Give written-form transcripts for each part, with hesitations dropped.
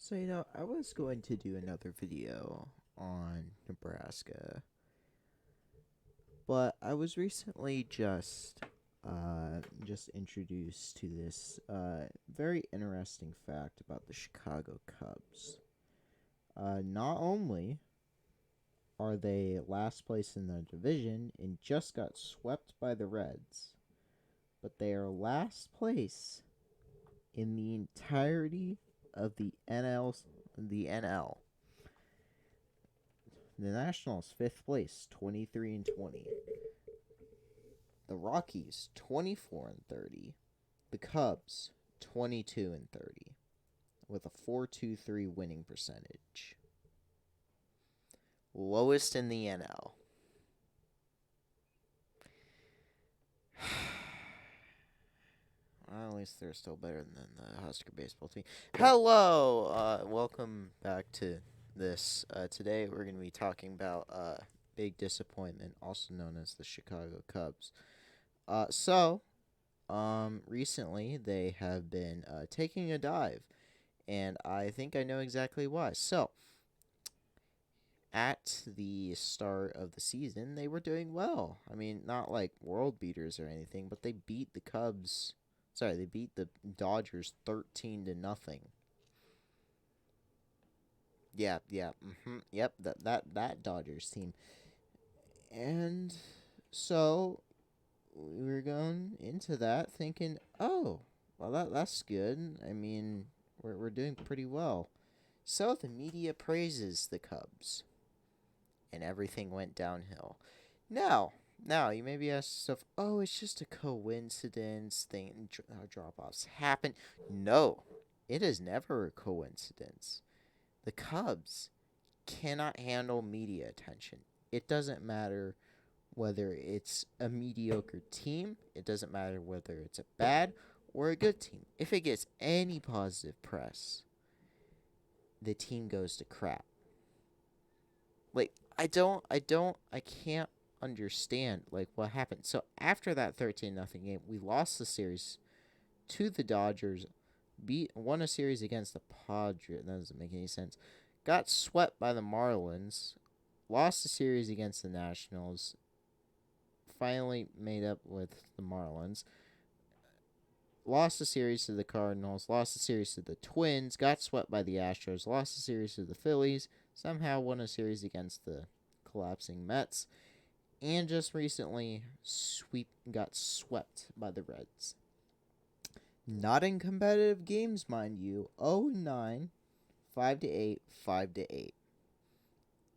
So, I was going to do another video on Nebraska, but I was recently just introduced to this very interesting fact about the Chicago Cubs. Not only are they last place in the division and just got swept by the Reds, but they are last place in the entirety of the NL. The Nationals, 5th place, 23 and 20. The Rockies, 24 and 30. The Cubs, 22 and 30, with a 4.23 winning percentage. Lowest in the NL. Well, at least they're still better than the Husker baseball team. Hello! Welcome back to this. Today we're going to be talking about big disappointment, also known as the Chicago Cubs. Recently they have been taking a dive, and I think I know exactly why. So, at the start of the season, they were doing well. I mean, not like world beaters or anything, but they beat the Cubs. Sorry, they beat the Dodgers 13-0. Yeah, yep, that Dodgers team. And so we were going into that thinking, oh, well that's good. I mean, we're doing pretty well. So the media praises the Cubs, and everything went downhill. Now you may be asking yourself, oh, it's just a coincidence. Drop-offs happen. No, it is never a coincidence. The Cubs cannot handle media attention. It doesn't matter whether it's a mediocre team. It doesn't matter whether it's a bad or a good team. If it gets any positive press, the team goes to crap. Like, I can't understand, like, what happened. So, after that 13-0 game, we lost the series to the Dodgers, won a series against the Padres. That doesn't make any sense. Got swept by the Marlins, lost the series against the Nationals, finally made up with the Marlins, lost the series to the Cardinals, lost the series to the Twins, got swept by the Astros, lost the series to the Phillies, somehow won a series against the collapsing Mets, and just recently got swept by the Reds. Not in competitive games, mind you. 0-9, 5-8, 5-8.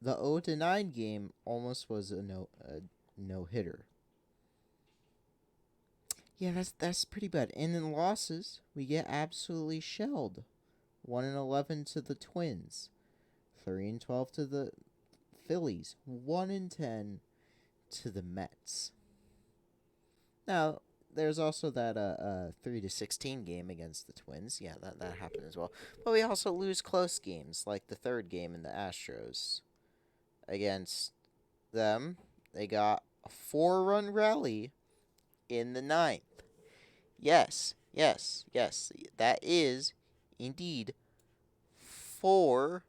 The 0-9 game almost was a no-hitter. Yeah, that's pretty bad. And in losses, we get absolutely shelled. 1-11 to the Twins, 3-12 to the Phillies, 1-10 to the Mets. Now, there's also that 3-16 game against the Twins. Yeah, that happened as well. But we also lose close games, like the third game in the Astros against them. They got a 4-run rally in the ninth. Yes. That is indeed four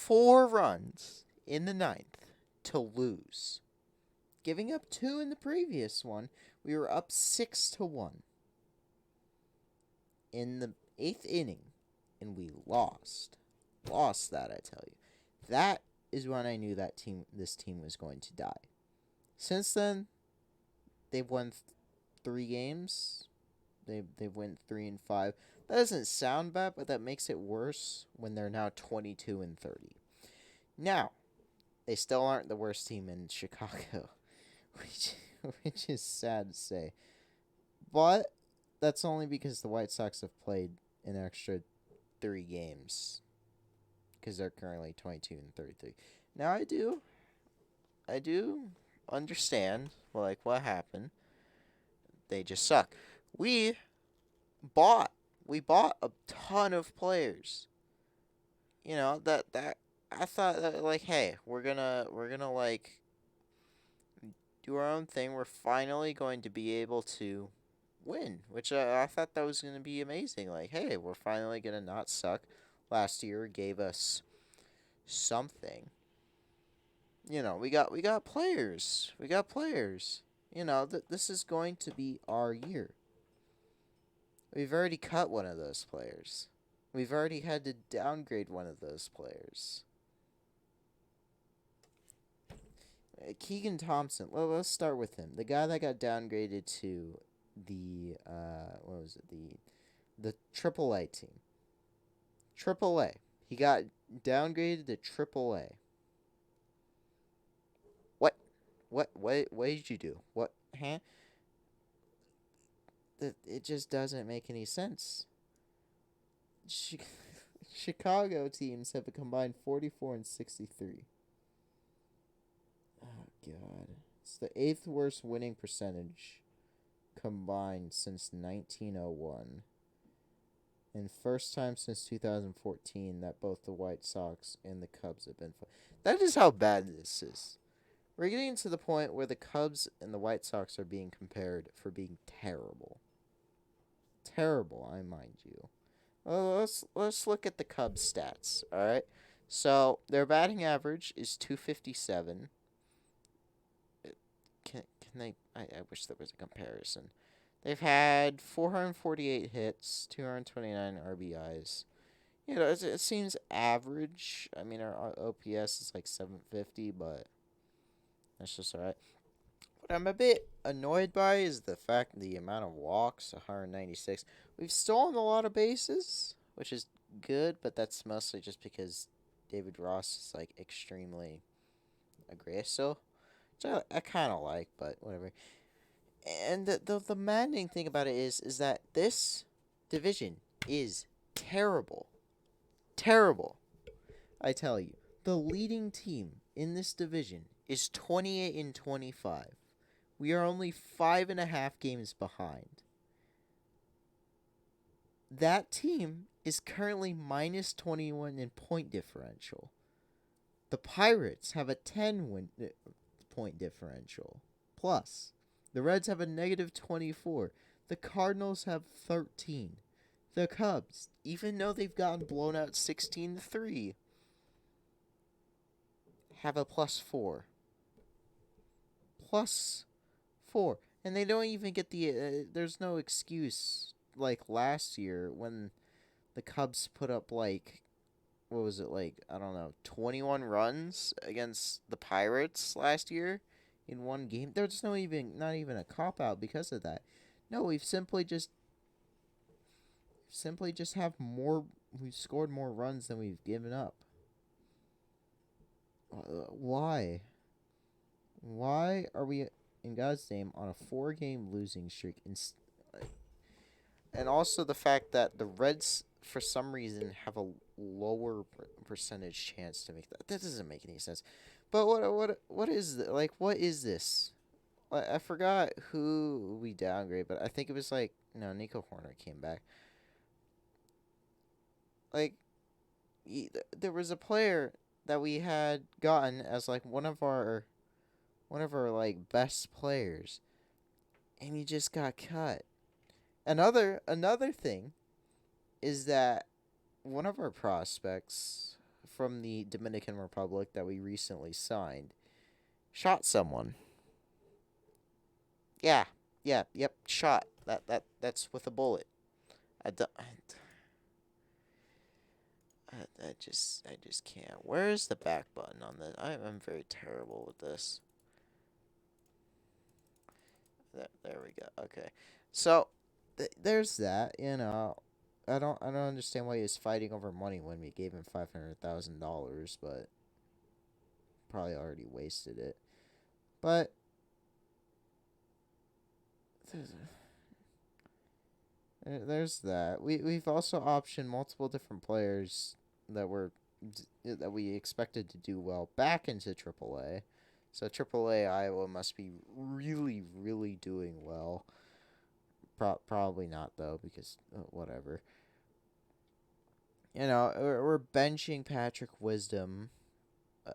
runs in the ninth to lose. Giving up 2 in the previous one, we were up 6-1 in the 8th inning, and we lost. Lost that, I tell you. That is when I knew this team was going to die. Since then, they've won 3 games. They've won 3-5. That doesn't sound bad, but that makes it worse when they're now 22-30. Now, they still aren't the worst team in Chicago, which is sad to say. But that's only because the White Sox have played an extra 3 games, because they're currently 22-33. Now I do understand, like, what happened. They just suck. We bought a ton of players. That I thought that, like, hey, we're gonna like do our own thing. We're finally going to be able to win, which I thought that was going to be amazing. Like, hey, we're finally going to not suck. Last year gave us something. We got players. We got players. This is going to be our year. We've already cut one of those players. We've already had to downgrade one of those players. Keegan Thompson. Well, let's start with him. The guy that got downgraded to the what was it? The AAA team. AAA. He got downgraded to AAA. What? What did you do? What? Huh? It just doesn't make any sense. Chicago teams have a combined 44-63. Oh god, it's the 8th worst winning percentage combined since 1901, and first time since 2014 that both the White Sox and the Cubs have been. That is how bad this is. We're getting to the point where the Cubs and the White Sox are being compared for being terrible. Terrible, I mind you. Let's look at the Cubs stats. All right, so their batting average is 257. Can they? I wish there was a comparison. They've had 448 hits, 229 RBIs. It seems average. I mean, our OPS is like 750, but that's just alright. What I'm a bit annoyed by is the amount of walks, 196. We've stolen a lot of bases, which is good, but that's mostly just because David Ross is like extremely aggressive, which I kind of like, but whatever. And the maddening thing about it is that this division is terrible. Terrible. I tell you. The leading team in this division is 28-25. We are only 5.5 games behind. That team is currently minus 21 in point differential. The Pirates have a 10 point differential. Plus, the Reds have a negative 24. The Cardinals have 13. The Cubs, even though they've gotten blown out 16-3, have a plus 4. Plus 4. And they don't even get there's no excuse like last year when the Cubs put up like, what was it, like, I don't know, 21 runs against the Pirates last year in one game. There's not even a cop out because of that. No, we've simply just have more. We've scored more runs than we've given up. Why? Why are we, in God's name, on a 4-game losing streak? And also the fact that the Reds, for some reason, have a lower percentage chance to make that. That doesn't make any sense. But what is what is this? I forgot who we downgrade, but I think it was Nico Horner came back. There was a player that we had gotten as one of our best players, and he just got cut. Another thing is that one of our prospects from the Dominican Republic that we recently signed shot someone. Yep, shot. That's with a bullet. I just can't. Where's the back button on this? I'm very terrible with this. There we go. Okay. So there's that, I don't understand why he was fighting over money when we gave him $500,000, but probably already wasted it. But there's that. We've also optioned multiple different players that we expected to do well back into AAA. So AAA Iowa must be really, really doing well. Probably not, though, because whatever. We're benching Patrick Wisdom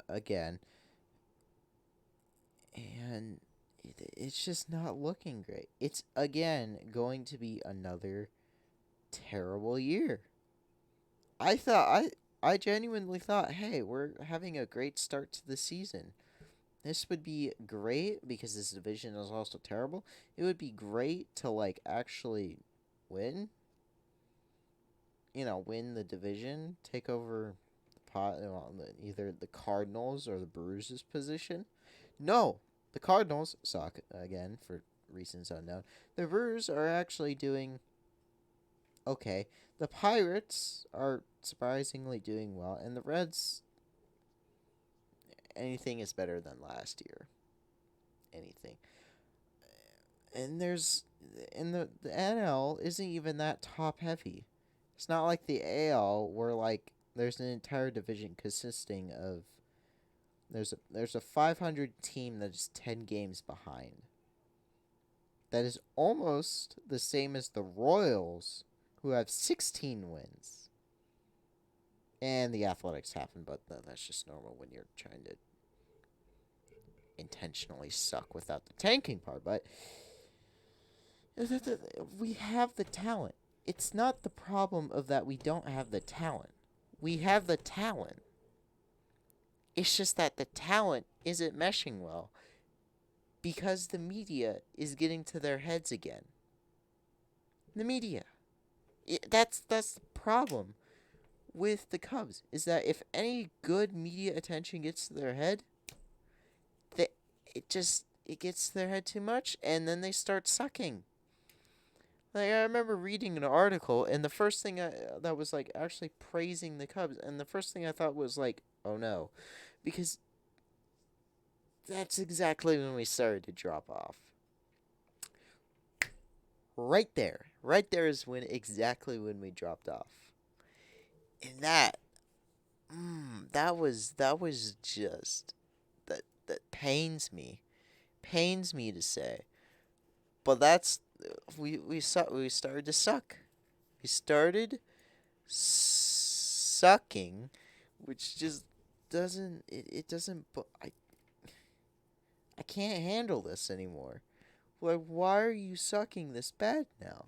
again. And it's just not looking great. It's again going to be another terrible year. I thought I genuinely thought, hey, we're having a great start to the season. This would be great because this division is also terrible. It would be great to like actually win. Win the division, take over the pot, either the Cardinals or the Brewers' position. No, the Cardinals suck again for reasons unknown. The Brewers are actually doing okay. The Pirates are surprisingly doing well, and the Reds, anything is better than last year. Anything. And the NL isn't even that top heavy. It's not like the AL where like there's an entire division consisting of there's a 500 team that is 10 games behind. That is almost the same as the Royals, who have 16 wins. And the Athletics happen, but that's just normal when you're trying to intentionally suck without the tanking part. But we have the talent. It's not the problem of that we don't have the talent. We have the talent. It's just that the talent isn't meshing well because the media is getting to their heads again. The media. That's the problem with the Cubs, is that if any good media attention gets to their head, it gets to their head too much, and then they start sucking. Like, I remember reading an article, and the first thing that was like actually praising the Cubs, and the first thing I thought was like, oh no, because that's exactly when we started to drop off. Right there is exactly when we dropped off, and that was just that pains me to say, but that's we started to suck. We started sucking, which just doesn't it doesn't. I can't handle this anymore. Like, why are you sucking this bad now?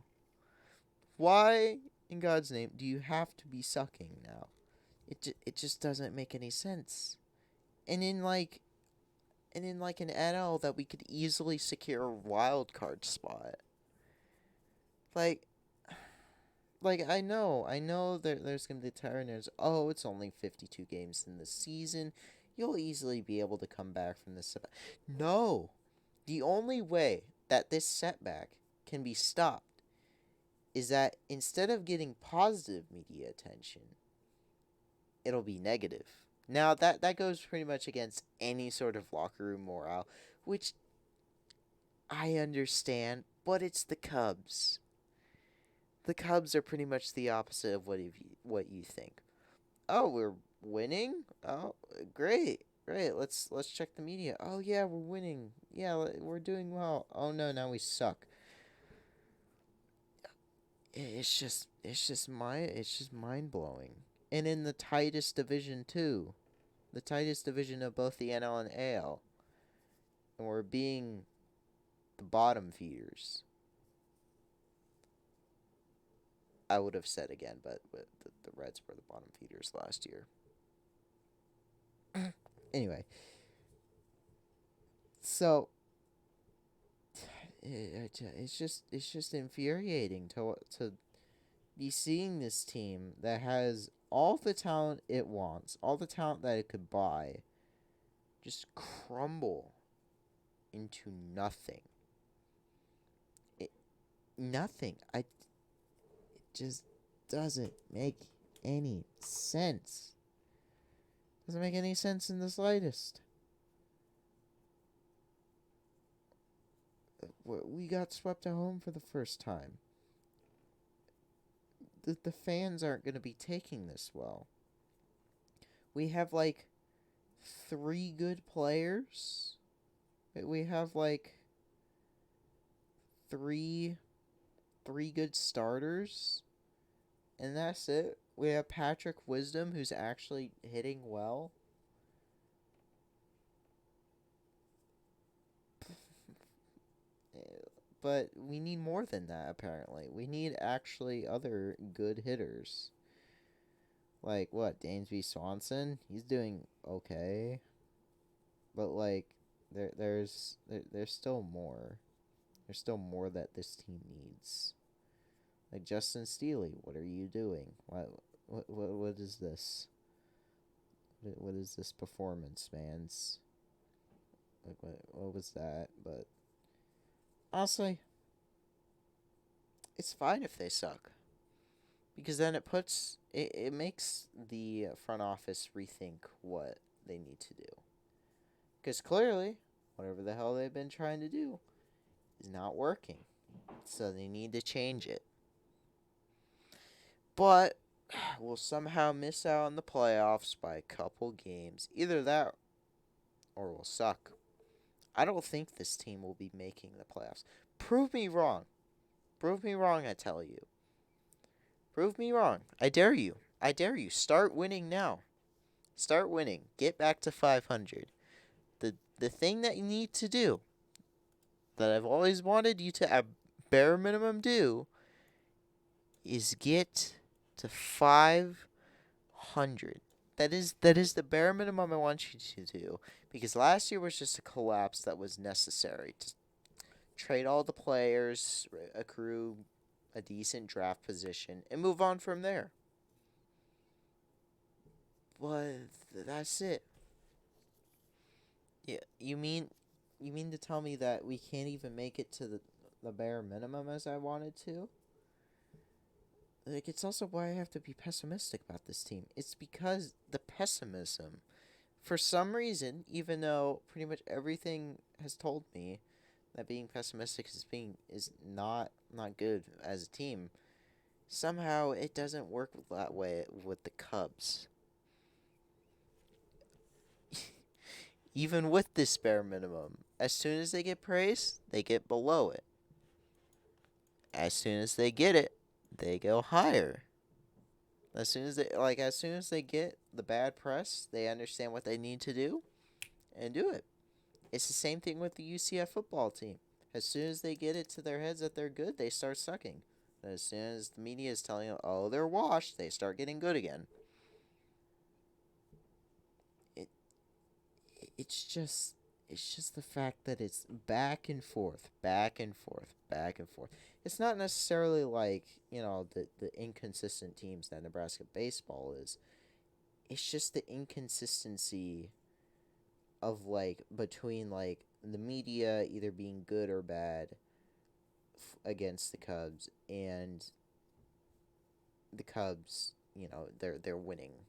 Why, in God's name, do you have to be sucking now? It just doesn't make any sense. And in like an NL that we could easily secure a wild card spot. Like I know there's gonna be tiredness. Oh, it's only 52 games in the season. You'll easily be able to come back from this setback. No, the only way that this setback can be stopped is that instead of getting positive media attention, it'll be negative. Now that goes pretty much against any sort of locker room morale, which I understand, but it's the Cubs. The Cubs are pretty much the opposite of what you think. Oh, we're winning? Oh, great. Great. Let's check the media. Oh yeah, we're winning. Yeah, we're doing well. Oh no, now we suck. It's just mind blowing. And in the tightest division too. The tightest division of both the NL and AL. And we're being the bottom feeders. I would have said again, but the Reds were the bottom feeders last year. Anyway, so it's just infuriating to be seeing this team that has all the talent it wants, all the talent that it could buy, just crumble into nothing. It nothing. It just doesn't make any sense. Doesn't make any sense in the slightest. We got swept at home for the first time. The fans aren't going to be taking this well. We have like 3 good players. We have like three good starters, and that's it. We have Patrick Wisdom, who's actually hitting well. but we need more than that, apparently. We need actually other good hitters. Like, what, Dansby Swanson? He's doing okay. But, like, there's still more. There's still more that this team needs. Like, Justin Steele, what are you doing? What is this? What is this performance, man's? Like, what was that? But, honestly, it's fine if they suck. Because then it makes the front office rethink what they need to do. Because clearly, whatever the hell they've been trying to do is not working. So they need to change it. But we'll somehow miss out on the playoffs by a couple games. Either that or we'll suck. I don't think this team will be making the playoffs. Prove me wrong. Prove me wrong, I tell you. Prove me wrong. I dare you. I dare you. Start winning now. Start winning. Get back to 500. The thing that you need to do, that I've always wanted you to at bare minimum do, is get to 500. That is the bare minimum I want you to do. Because last year was just a collapse that was necessary to trade all the players, accrue a decent draft position, and move on from there. But that's it. Yeah, you mean to tell me that we can't even make it to the bare minimum as I wanted to? Like, it's also why I have to be pessimistic about this team. It's because the pessimism, for some reason, even though pretty much everything has told me that being pessimistic is not good as a team, somehow it doesn't work that way with the Cubs. Even with this bare minimum, as soon as they get praise, they get below it. As soon as they get it, they go higher. As soon as they get the bad press, they understand what they need to do and do it. It's the same thing with the UCF football team. As soon as they get it to their heads that they're good, they start sucking. And as soon as the media is telling them, "Oh, they're washed," they start getting good again. It's just the fact that it's back and forth, back and forth, back and forth. It's not necessarily like, the inconsistent teams that Nebraska baseball is. It's just the inconsistency of, like, between, like, the media either being good or bad against the Cubs, and the Cubs, they're winning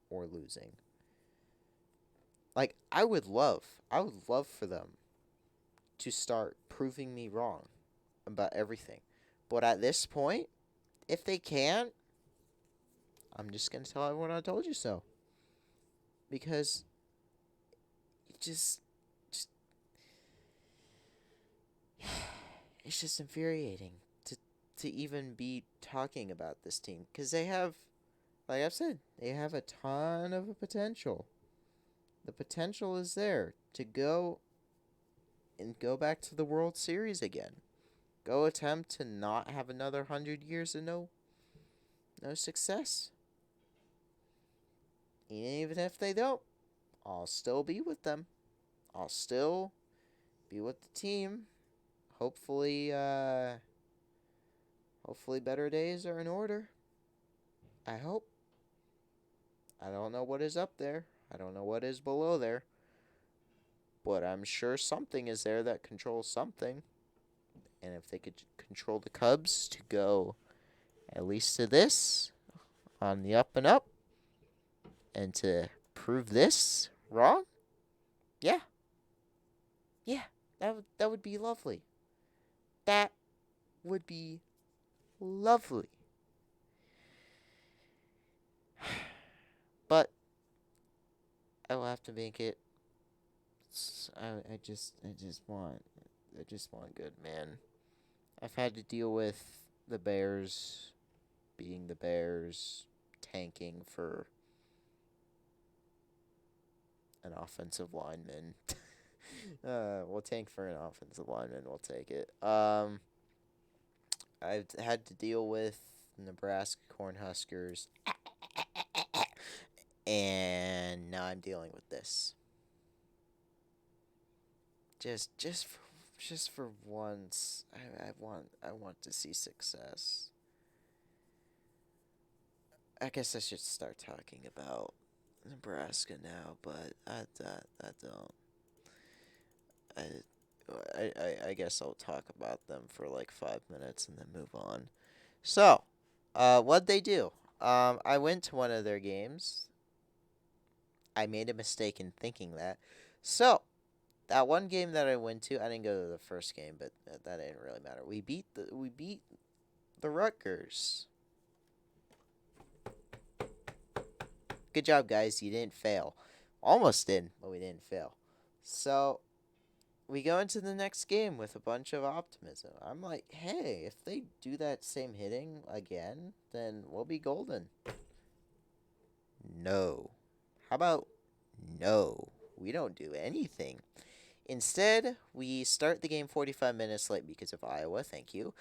or losing. Like, I would love for them to start proving me wrong about everything. But at this point, if they can't, I'm just going to tell everyone I told you so. Because it just it's just infuriating to even be talking about this team. Because they have, like I've said, they have a ton of potential. The potential is there to go back to the World Series again. Go attempt to not have another 100 years of no success. And even if they don't, I'll still be with them. I'll still be with the team. Hopefully better days are in order. I hope. I don't know what is up there. I don't know what is below there. But I'm sure something is there that controls something. And if they could control the Cubs to go at least to this on the up and up, and to prove this wrong, yeah, that would be lovely. That would be lovely. But I will have to make it. I just want good, man. I've had to deal with the Bears being the Bears, tanking for an offensive lineman. We'll tank for an offensive lineman. We'll take it. I've had to deal with Nebraska Cornhuskers, and now I'm dealing with this. Just for once, I want to see success. I guess I should start talking about Nebraska now, but I don't. I guess I'll talk about them for like 5 minutes and then move on. So, what'd they do? I went to one of their games. I made a mistake in thinking that. So, that one game that I went to, I didn't go to the first game, but that didn't really matter. We beat the Rutgers. Good job, guys. You didn't fail. Almost did, but we didn't fail. So, we go into the next game with a bunch of optimism. I'm like, hey, if they do that same hitting again, then we'll be golden. No. How about no? We don't do anything. Instead, we start the game 45 minutes late because of Iowa. Thank you.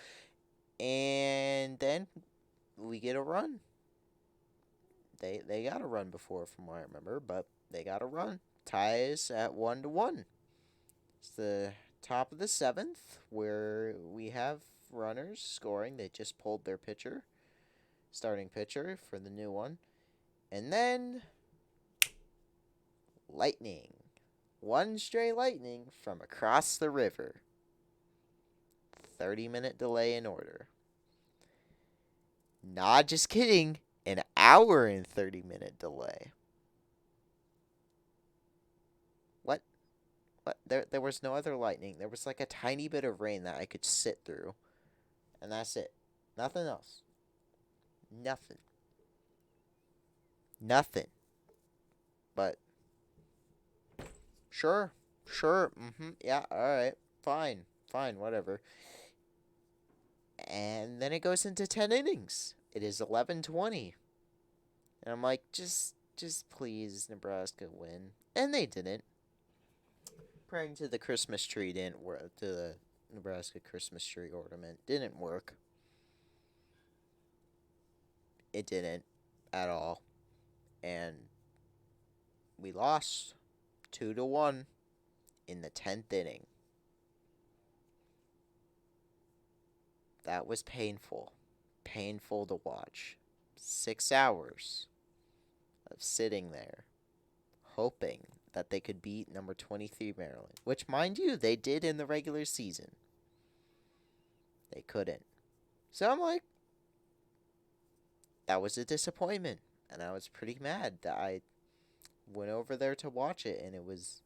And then we get a run. They got a run before, from what I remember, but they got a run. Ties at 1-1. It's the top of the 7th where we have runners scoring. They just pulled their starting pitcher for the new one. And then lightning. One stray lightning from across the river. 30-minute delay in order. Not just kidding. An hour and 30-minute delay. What? There was no other lightning. There was like a tiny bit of rain that I could sit through. And that's it. Nothing else. Nothing. Nothing. But sure. Yeah, alright. Fine, whatever. And then it goes into 10 innings. It is 11-20. And I'm like, just please, Nebraska win. And they didn't. Praying to the Christmas tree didn't work. To the Nebraska Christmas tree ornament didn't work. It didn't at all. And we lost 2-1 in the 10th inning. That was painful. Painful to watch. 6 hours of sitting there, hoping that they could beat number 23 Maryland, which, mind you, they did in the regular season. They couldn't. So I'm like, that was a disappointment, and I was pretty mad that I went over there to watch it, and it was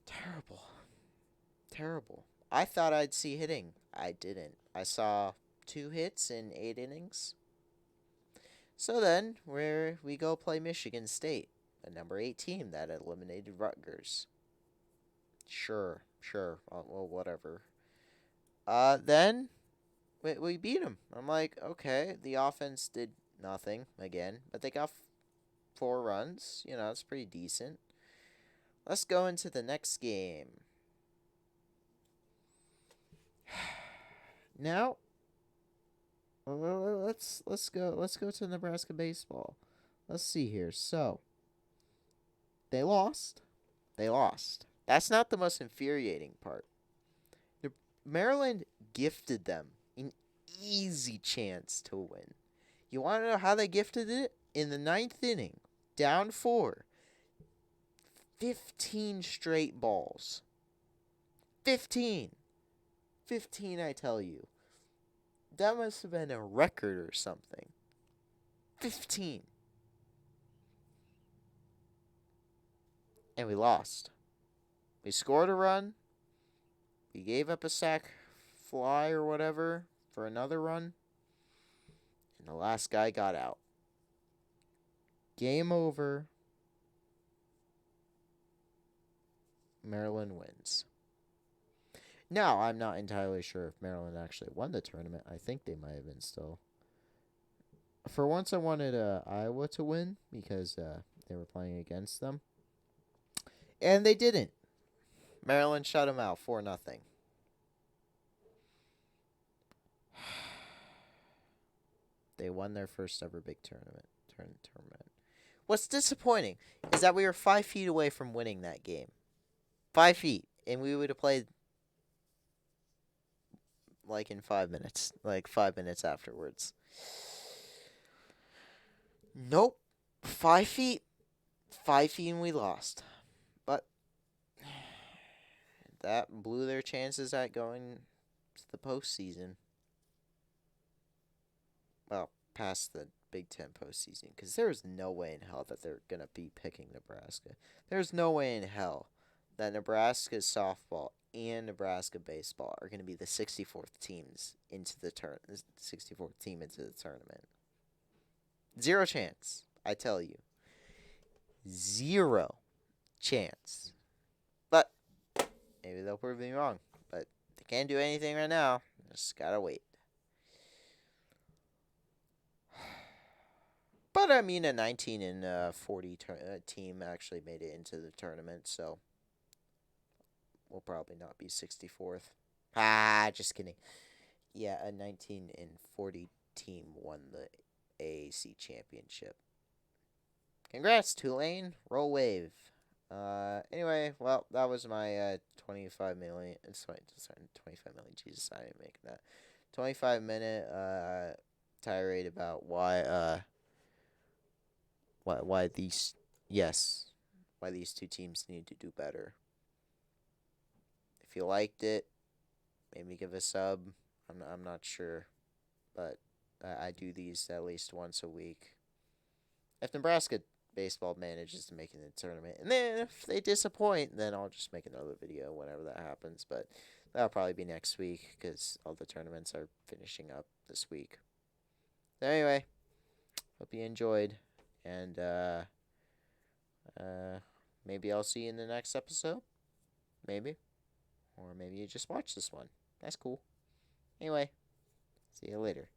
terrible. Terrible. I thought I'd see hitting. I didn't. I saw 2 hits in 8 innings. So then, we go play Michigan State, a number 8 team that eliminated Rutgers. Sure. Well, whatever. Then we beat them. I'm like, okay, the offense did nothing again, but they got 4 runs. You know, it's pretty decent. Let's go into the next game. Now, let's go to Nebraska baseball. Let's see here. So, they lost. That's not the most infuriating part. Maryland gifted them an easy chance to win. You want to know how they gifted it? In the 9th inning, down 4, 15 straight balls. 15, I tell you. That must have been a record or something. 15. And we lost. We scored a run. We gave up a sac fly or whatever for another run. And the last guy got out. Game over. Maryland wins. Now, I'm not entirely sure if Maryland actually won the tournament. I think they might have been still. For once, I wanted Iowa to win because they were playing against them. And they didn't. Maryland shut them out 4-0. They won their first ever big tournament. What's disappointing is that we were 5 feet away from winning that game. 5 feet. And we would have played like in 5 minutes. Like 5 minutes afterwards. Nope. 5 feet. 5 feet and we lost. But that blew their chances at going to the postseason. Well, past the Big Ten postseason. Because there's no way in hell that they're going to be picking Nebraska. There's no way in hell that Nebraska softball and Nebraska baseball are going to be the 64th teams into the 64th team into the tournament. Zero chance, I tell you. Zero chance. But maybe they'll prove me wrong. But they can't do anything right now. Just gotta wait. But I mean, a 19 and 40 team actually made it into the tournament, so we'll probably not be 64th. Just kidding. Yeah, a 19 and 40 team won the AAC championship. Congrats, Tulane. Roll wave. Anyway, well, that was my 25 million. Sorry, 25 million. Jesus, I didn't make that. 25-minute tirade about why these two teams need to do better. If you liked it, maybe give a sub. I'm not sure, but I do these at least once a week. If Nebraska baseball manages to make it in the tournament, and then if they disappoint, then I'll just make another video whenever that happens. But that'll probably be next week because all the tournaments are finishing up this week. So anyway, hope you enjoyed, and maybe I'll see you in the next episode. Maybe. Or maybe you just watch this one. That's cool. Anyway, see you later.